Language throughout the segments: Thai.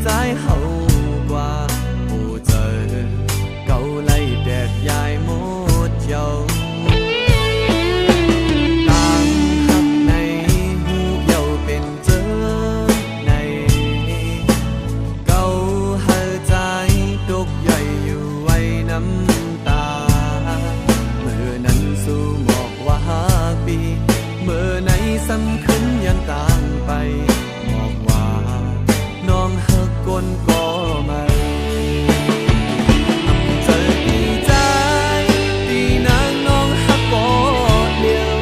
ใจเฮากว่าผู้เจอเก่าไล่แดดยายหมดเยาต่างหักในหูเยาเป็นเจอในเก่าหาใจตกใหญ่อยู่ไว้น้ำตาเมื่อนั้นสู่บอกว่าปีเมื่อไหนสำคัญยังต่างไปบอกว่าน้องหักคนก็มาเจอดีใจที่นางน้องหักก็เดียว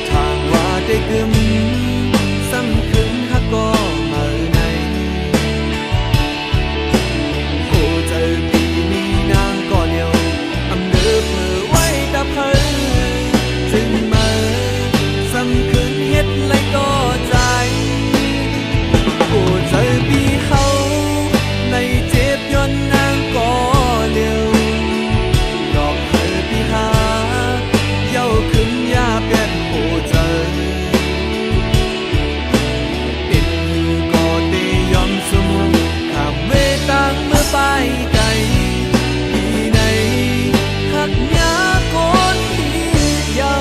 ทางว่าได้กึมสำคัญหักก็มาในโอ้เจอปีนี้นางก็เดียวอำเดิบมือไว้ตะเพิ่นถึงมาสำคัญเฮ็ดไรก็ใจโอ้ใจปีเฮาในเจ็บย้อนนางก็เร็วดอกเฮอปีหาเย้าขึ้นยาเป็ดโอ้ใจติดก็เตยอมสมข้ามเวตังเมื่อไปไกลปีไหนหักยาคนที่เยา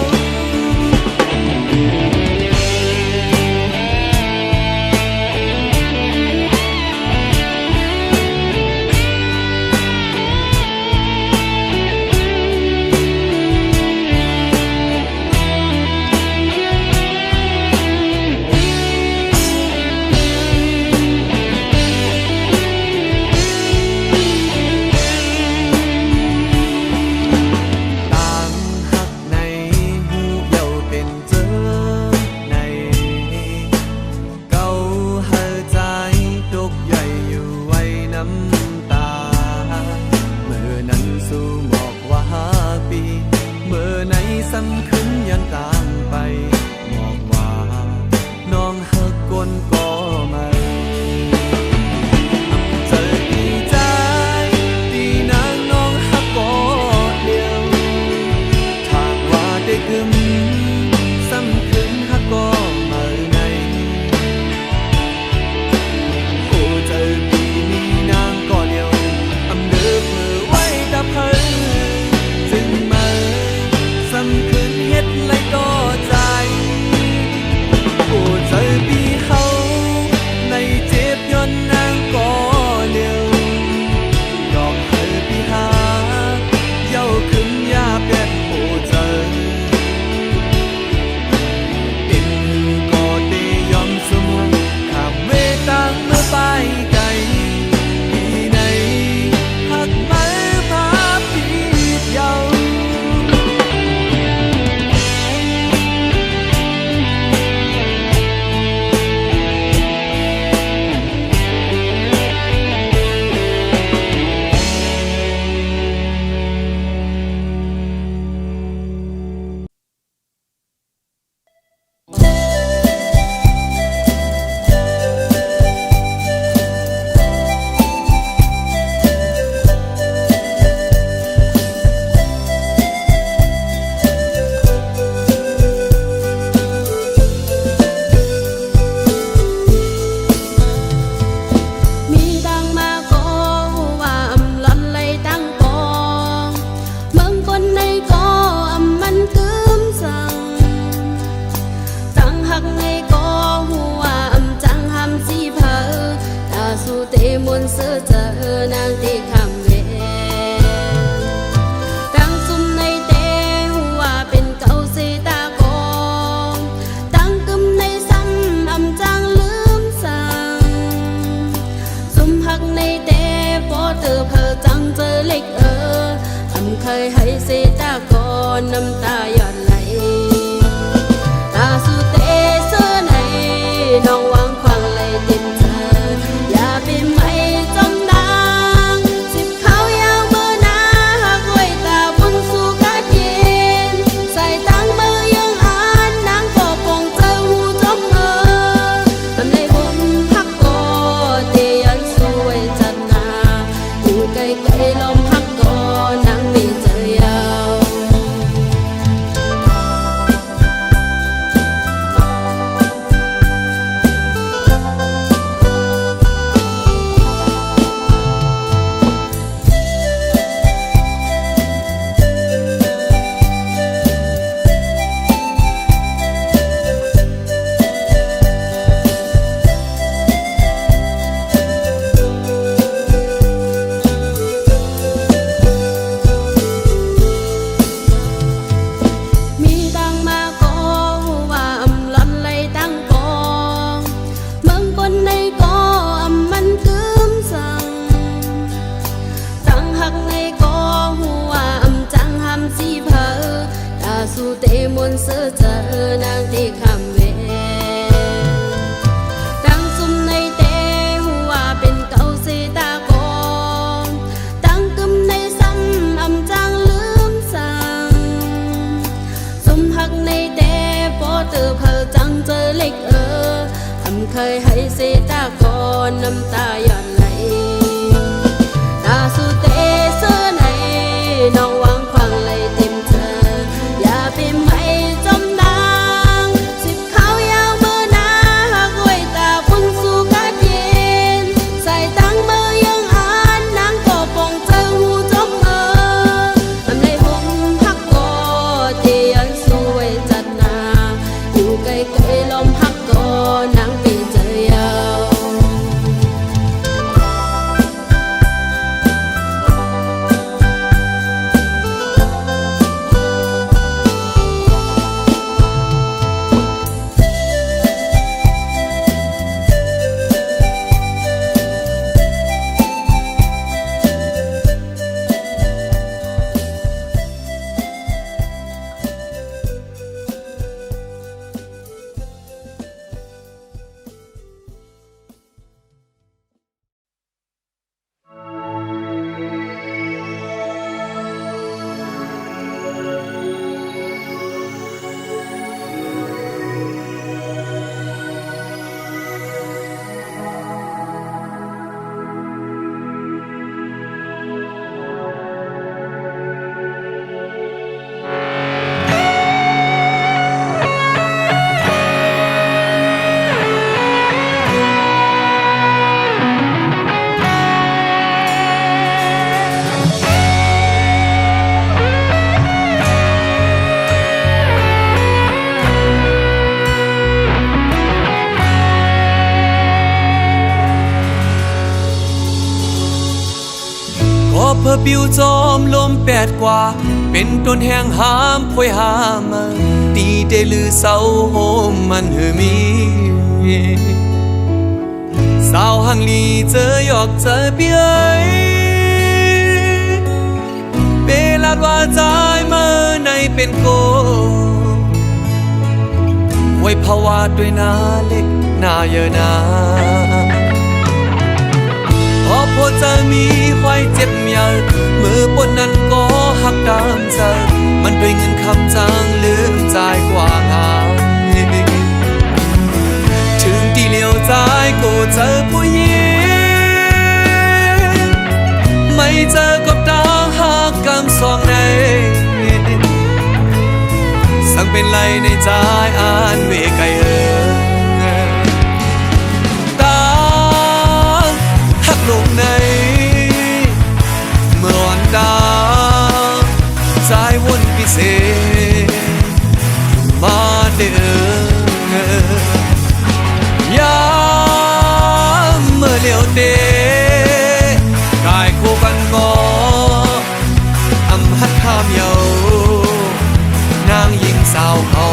สำคัญยังตามไปบอกว่าน้องหักคนก็มาเจอดีใจที่นางน้องหักก็เดียวทางว่าได้กึมสำคัญหักก็มาในโอ้เจอปีนี้นางก็เดียวอำเดิบมือไว้ตะเพิ่นจึงมาสำคัญเฮ็ดไรก็ใจโอ้ใจปีเฮาในเจ็บย้อนนางก็เร็วดอกเฮอปีหาเย้าขึ้นยาเป็ดโอ้ใจติดก็เตยอมสมข้ามเวตังเมื่อไปไกลปีไหนหักมาปีเยาเคยให้เสียตาก่อนน้ำตาหยดไหลตาสุเตเสื้อไหนน้องวางควังไหลเต็มเธออย่าเป็นไม่จมดังสิบเขายาวเมื่อนาหักไว้ตาบุญสู่กาเย็นใส่ตังมือยังอ่านนางก็ปองเจอหูจมทำในบุญหักก็เตียนสวยจัดนาอยู่ไกลๆลมหักก็นางมีเจอยาว นเสือเจอนางที่คำเวดังซุ่มในเตหัวเป็นเก่าเสตากอนตั้งกึมในซ้ำอำจางลืมสั่งซุ่มหักในเตพอเจอเพอจังเจอเล็กทำเคยให้เสตากอนน้ำตาหย่อนไหลตาสุเตเสื้อไหนน้องวางควางไหลเต็มเธออย่าไปไม่จมดังสิบขาวยาวเมื่อนาหักไว้ตาพุ่งสู่กาดเย็นใส่ตั้งมือยังอ่านนางก็ปองเจอหูจมทำในหงหักก็เจียนสวยจัดนาอยู่ไกลๆลมหักก็นางปีเจอยาว เพื่อปิวจอมลมแปดกว่าเป็นต้นแห่งหามพวยหามาตีเดลือเศร้าโฮมมันเฮมีสาวหังลีเจอหยอกเจอเปียเปลาดว่าใจเมื่อในเป็นโกไว้ภาวะด้วยนาเล็กนาเยอะนาพอพอจะมีควายเจ็บเมียมือปนนั้นก็หักตามใจมันด้วยเงินคำจางลืมใจกว่างามถึงที่เลี้ยวใจก็เจอผู้หญิงไม่เจอกับตาหักกำสองในสั่งเป็นไรในใจอ่านเวไกลลงในเมื่อวันดาวใจวนพิเศษมาเดินยามเมื่อเลี้ยวเตะกายคู่กันก็อำหัดข้ามเยานางยิงสาวเขา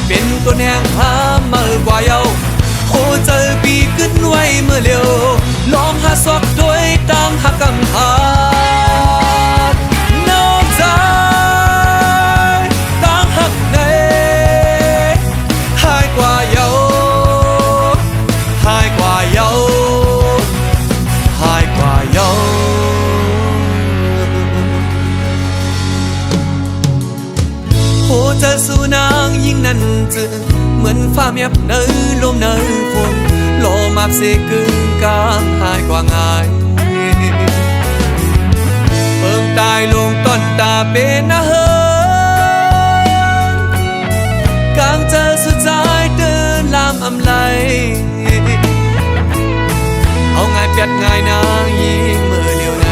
เป็นตัวแนงพาเมื่อกว่าเยาโอ้เจอปีขึ้นไว้เมื่อเร็วลองหาซอกด้วยตั้งหักกำพานนอกใจตั้งหักในหายกว่าเยาหายกว่าเยาหายกว่าเยาโอ้เจอสู่นางยิ่งนั้นเจอเหมือนฟ้าเมียบเนยลมเนยฝนโลมาบเสกึ่งกลางหายกว่าง่ายเพิ่งตายลงต้นตาเป็นนะเฮินกลางเจอสุดใจเดินลามอำไลเอาง่ายเปียดง่ายนางยิ่งเมื่อเดียวใน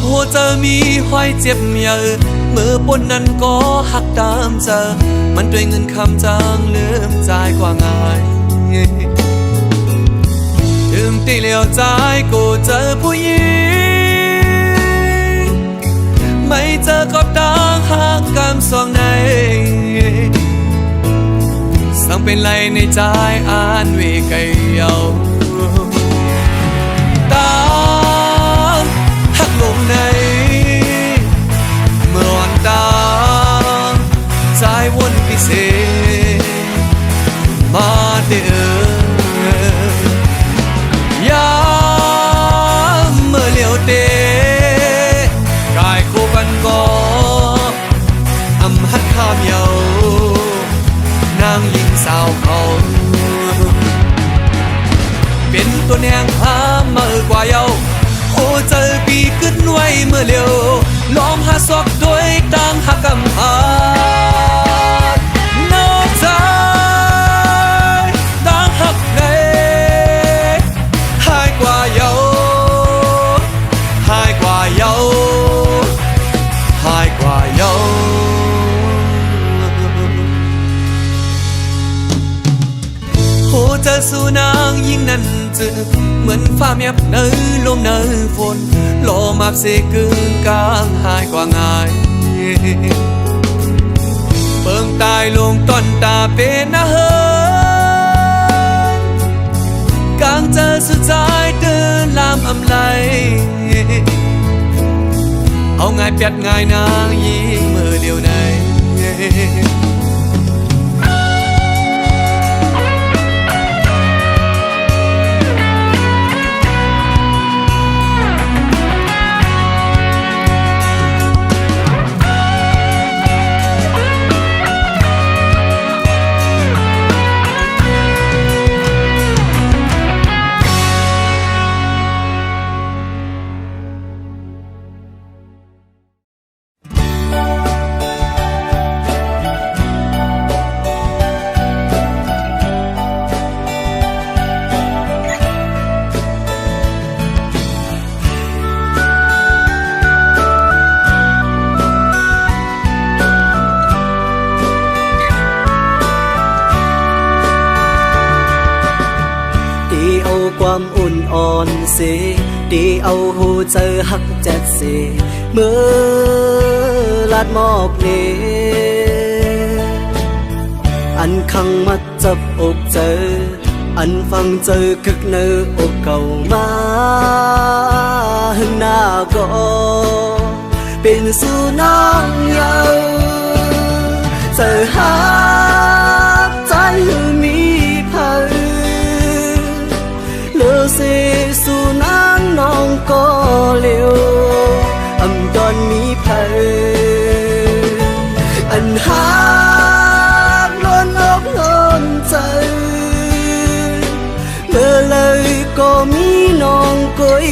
หัวจะมีห้อยเจ็บเมีย มือปนนั้นก็หักตามเจอมันด้วยเงินคำจางลืมใจกว่าง่ายถึงตีเหลียวใจกูเจอผู้หญิงไม่เจอก็ต่างหากกำสองในสั่งเป็นไรในใจอ่านวิไกเยาตามหักลงในเมื่อวันตาใจวนพิเศษมาเดือยามเมื่อเลี้ยวเตกายคู่กันก็อำหัดข้ามเยานางหญิงสาวเขาเป็นตัวแนงหาเมื่อกว่าเยาโอ้เจอปีขึ้นไว้เมื่อเร็วล้อมหาซอกด้วยต่างหักกำหานอกใจต่างหักในหายกว่าเยาหายกว่าเยาหายกว่าเยาโหเจอสู่นางยิ่งนั้นจึงเหมือนฟ้าเมียบเนยลมเนยฝนโลมาบเสกึ่งกลางหายกว่าง่ายเบิ่งตายลงต้นตาเป็นนะเฮกลางเจอสุดท้ายเดินลามอำไลเอาง่ายเปียดง่ายนางยิ่งมือเดียวในความอุ่นอ่อนเสดีเอาหูเจอหักจัดเสเมื่อลาดหมอกเนอันขังมัดจับอกเจออันฟังเจอคึกเนื้ออกเก่ามาหึงหน้าก็เป็นสู่น้องเยาเจอหาใจมีเสสู่นางน้องก็เร็วอำตอนมีเพลอันหากล้นอกล้นใจเมื่อเลยก็มีน้องก้อย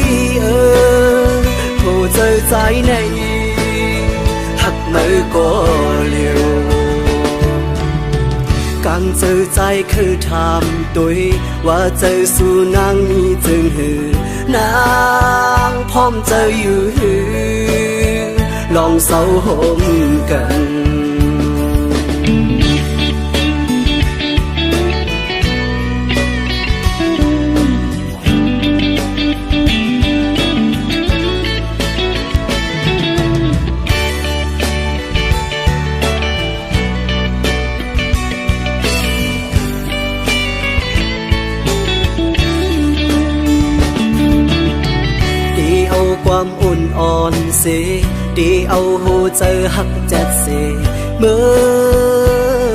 โผเจอใจในหักมือก็เร็วกังเจอใจคือทำตัวว่าเจอสู่นางมีจึงหือนางพร้อมเจออยู่หือลองเศร้าหมกันความอุ่นอ่อนเสดีเอาหูเจอหักจัดเสเมื่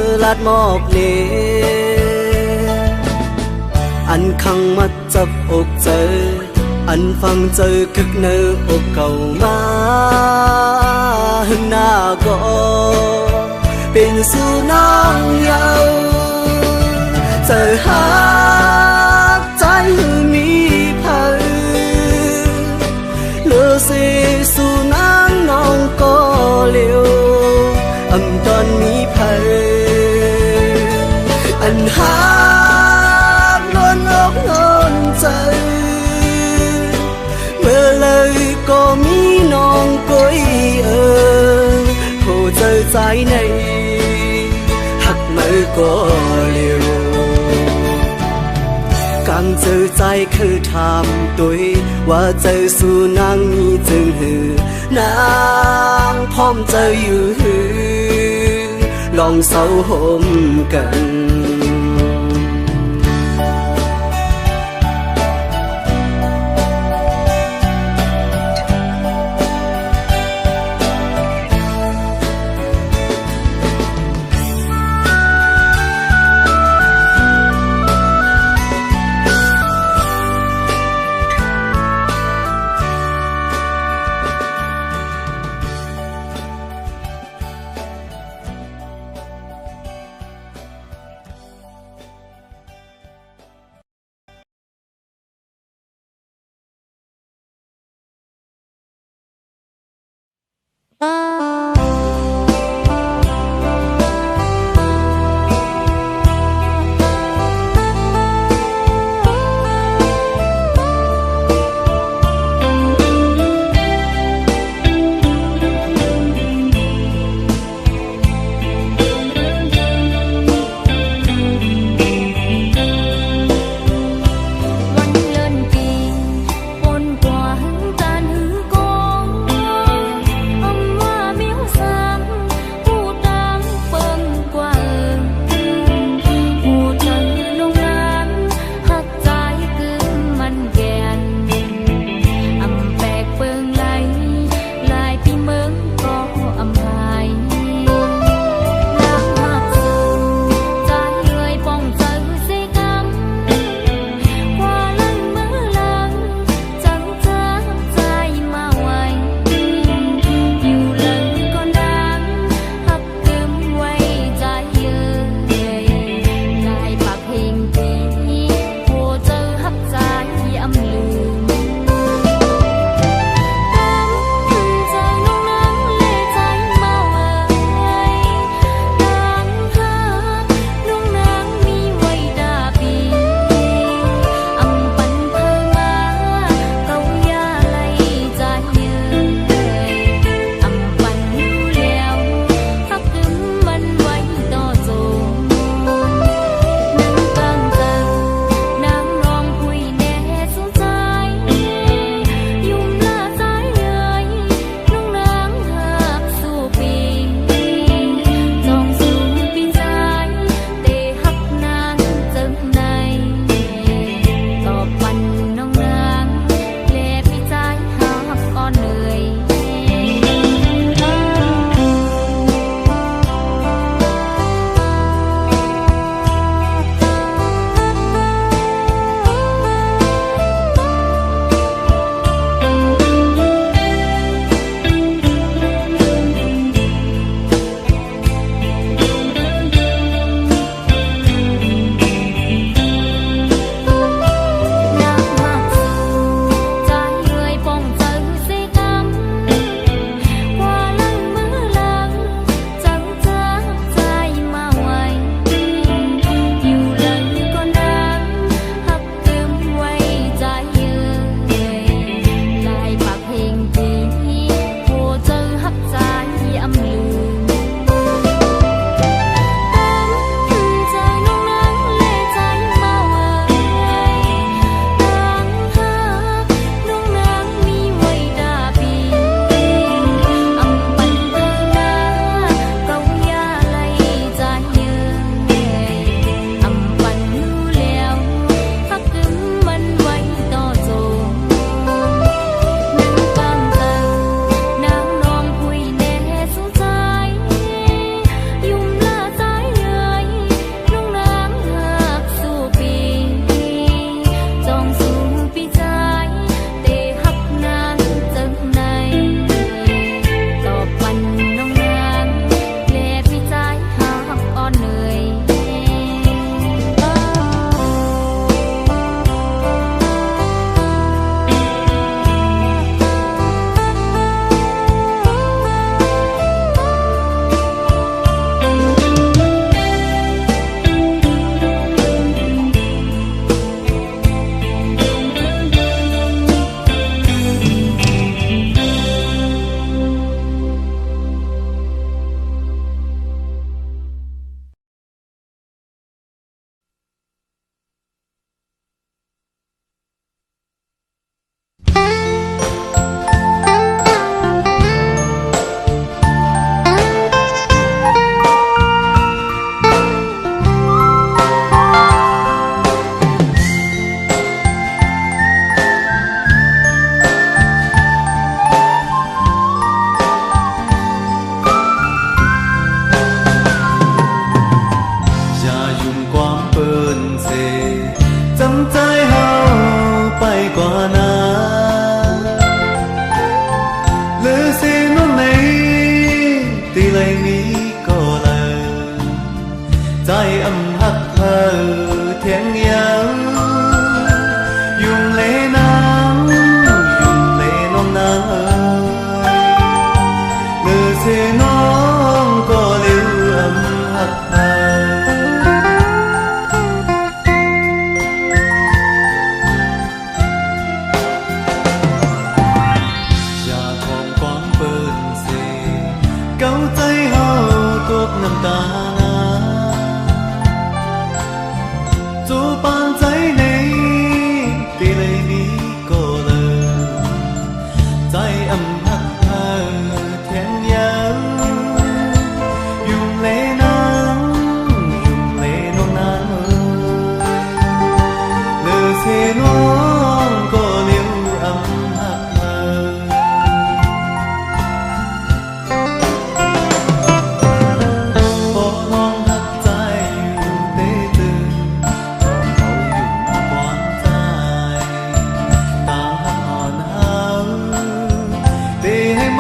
อลาดหมอกเนอันขังมัดจับอกเจออันฟังเจอคึกเนื้ออกเก่ามาหึงหน้าก็เป็นสู่น้องเยาเจอหาใจมีเสสู่นางน้องก็เร็วอำตอนมีเพลอันหากล้นอกล้นใจเมื่อเลยก็มีน้องก้อยโผ dài này hắc mơ có liều càng giờใจคือทำตัวว่าเจอสู่นางมีจึงหือนางพร้อมเจออยู่หือลองเศร้าห่มกัน วันเลินปีปนกว่าหึงการหือกองอำว่ามี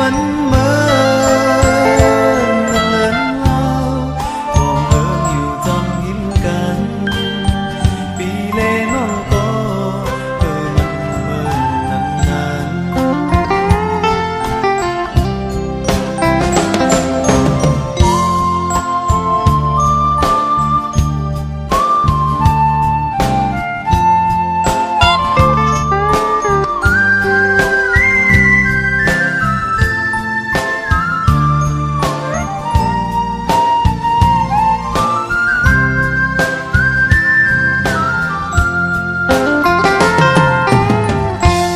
มันเหมือนนักเล่นว่าวมองเอิงอยู่จ้องยิ้มกันปีเลน้องก็มันเหมือนนั้น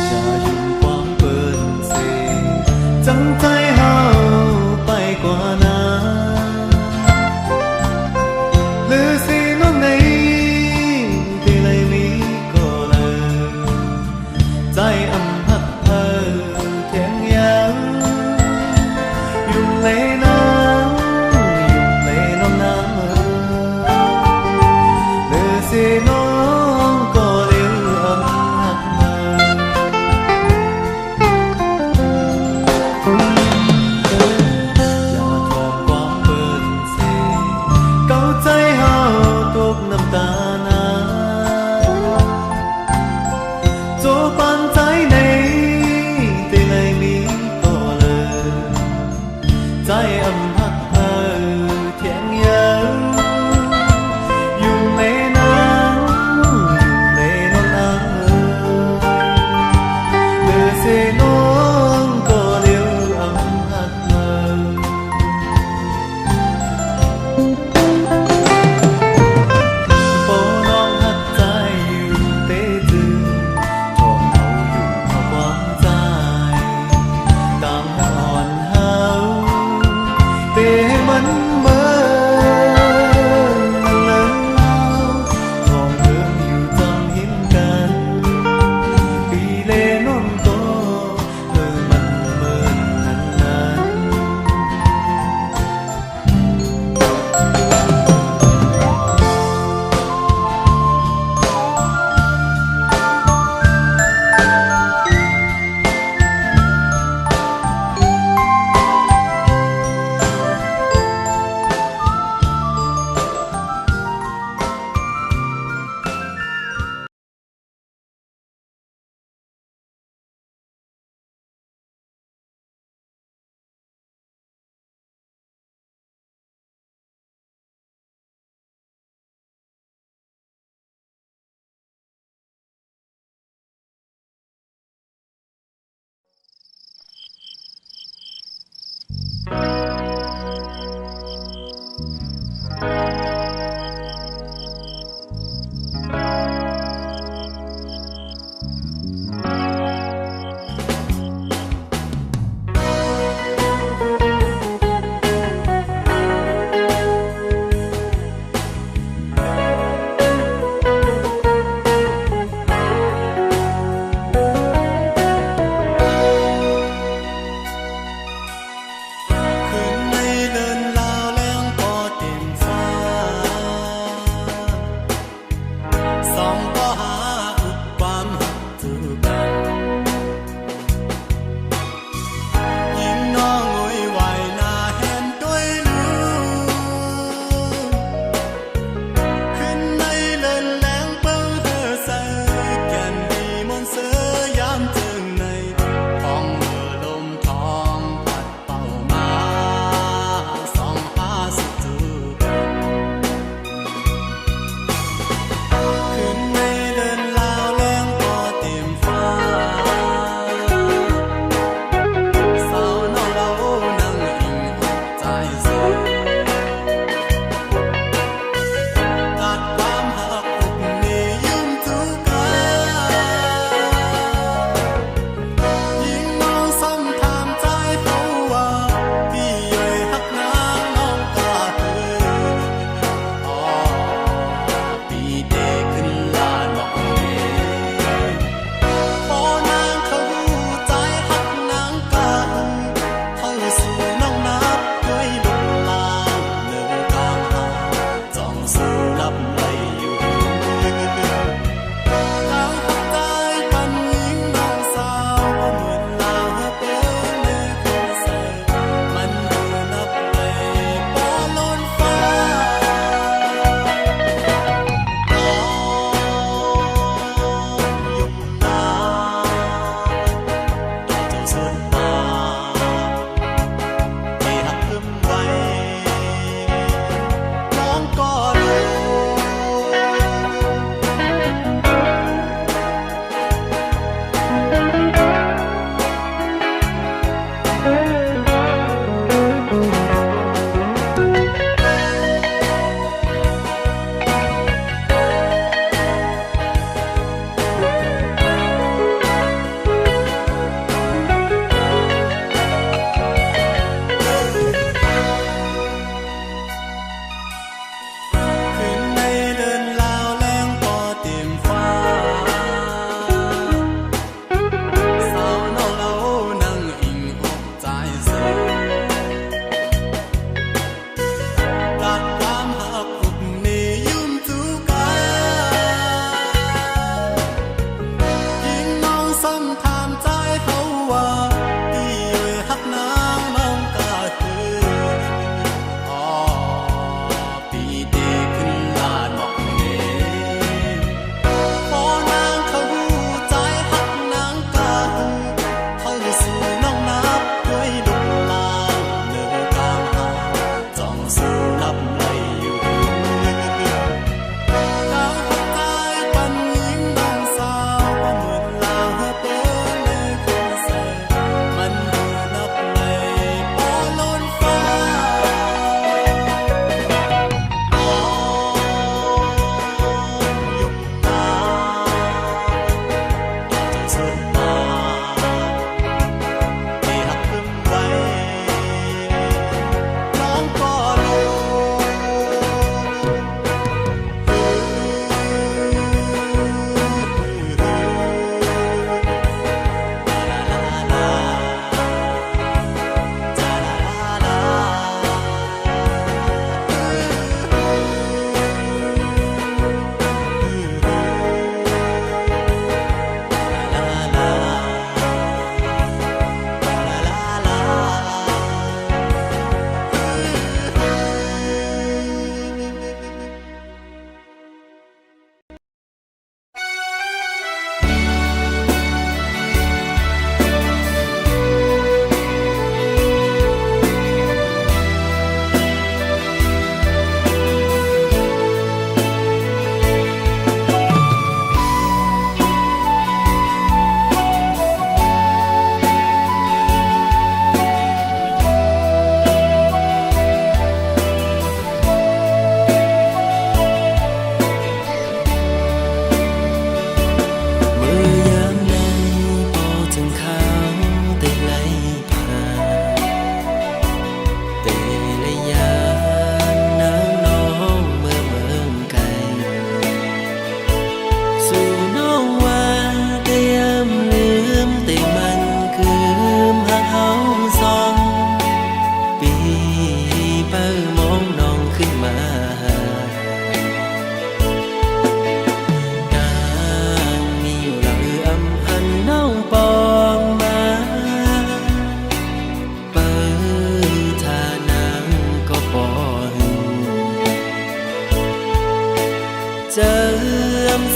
จะอยู่ความเปิดเสจังใจเฮาไปกว่านั้นหรือสิน้องในที่เลยมีก็เลยใจอำหักเธอเทียงยังอยู่เลยน้ำอยู่เลยน้องน้ำหรือสิน้องก็เลี้ยวอำหักเธอ อย่าทอมความเปิดเสเก้าใจเฮาตกน้ำตาหนาโจปันใจในที่เลยมีก็เลยใจอำหักเธอเทียงยังอยู่ในน้ำอยู่ในน้องน้ำหรือสิน้องก็เลี้ยวอำหักเธอ โปน้องหักใจอยู่เตจือทองเขาอยู่เขา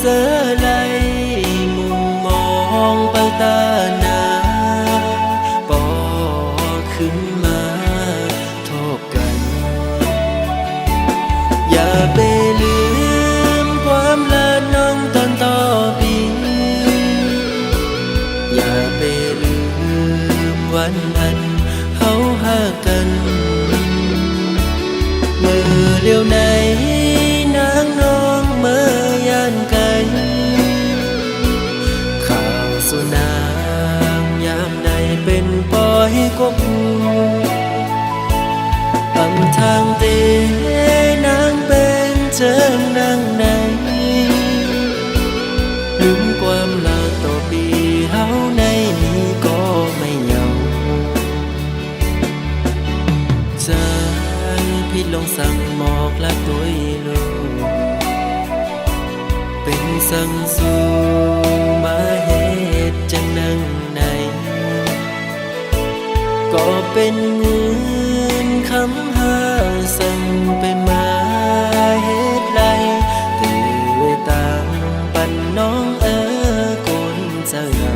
อไหลมุมมองไปตาหนาปอขึ้นมาโทษกัน อย่าไปลืมความละน้องตอนต่อปีอย่าไปลืมวันนั้นเฮาหากันเมื่อเลี้ยวไหนนางน้องเมื่อยานไกลข่าวสุนางยามใดเป็นปอยกบอำทางเตนางเป็นเจิงนางไหนลืมความลาต่อปีเฮาในนี้ก็ไม่เหงาใจพี่ลงสั่งหมอกละตัวลูกเป็นสั่งสู่มาเหตุจังนังไหนก็เป็นเงินคำหาสั่งไปมาเหตุไรตือไว้ตามปันน้องกุนเจะงำ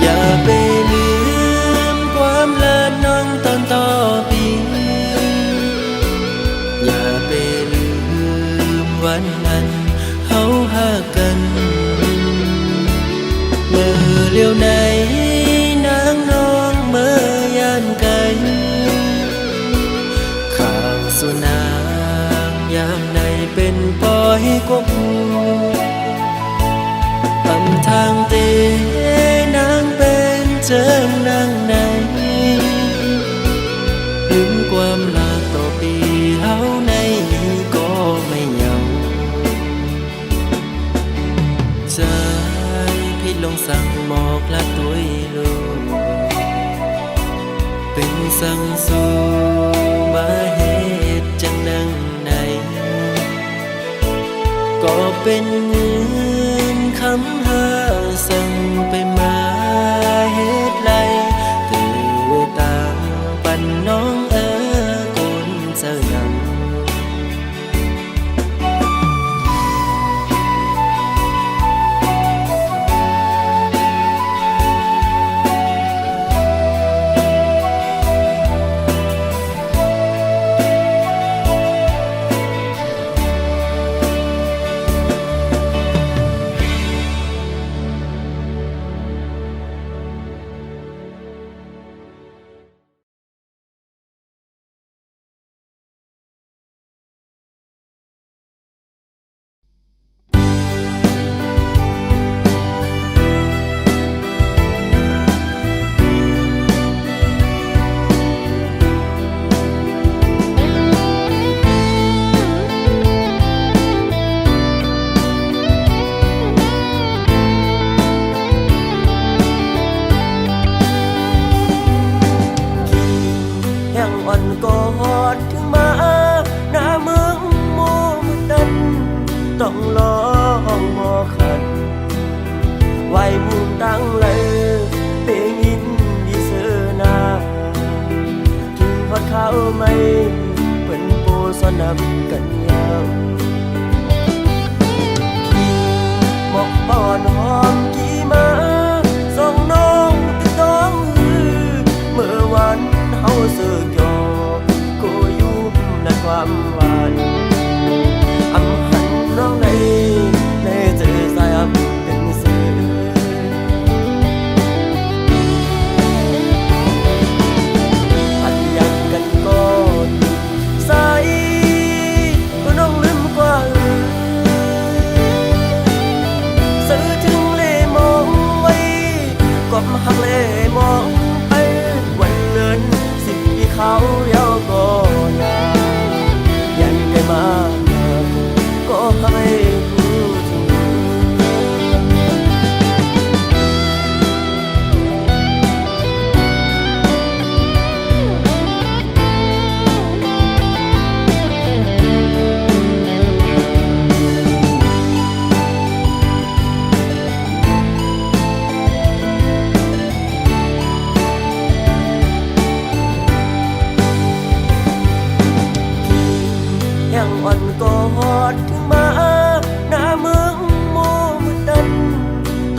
อย่าไปลืมความละน้องตอนต่อปีอย่าไปลืมวันนั้นเฮาหากันเมื่อเลี้ยวไหนนางน้องเมื่อยานไกลข่าวสุนางยามใดเป็นปอยกบอำทางเตนางเป็นเจิงนางไหนลืมความลาต่อปีเฮาในนี้ก็ไม่เหงาใจพี่ลงสั่งหมอกละตัวลูกเป็นสั่งสู่มาเหตุจังนังไหนก็เป็นเงินคำหาสั่งไปมาเหตุไรตือไว้ตามปันน้องกุนเจะงำ ต้องลองหมอขันไว้มุมตั้งเลยเพลงอินดีเสนาถึงพอเข้าไม่เป็นโปสนำกันยาวหมอกปอนหอมกี่มาส่องน้องติดต้องเมื่อวันเฮาเสือกยอก็อยู่ในความหวานอำหันน้องในเจอสายเป็นสื่อพันยักกันก่อนสายก็น้องลืมก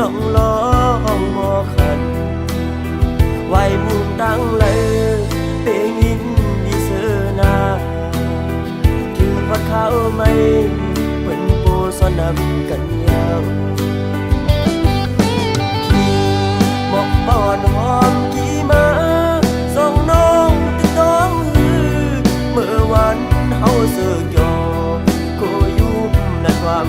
น้องลองมอขันไว้มุมดังเลยเพลงอินดีเสนาถึงว่าเขาไม่เป็นโปสนำกันยาวหมอกปอนหอมกี่มาส่องน้องติดต้องเมื่อวันเฮาเสือกยอก็ยุ่มในความ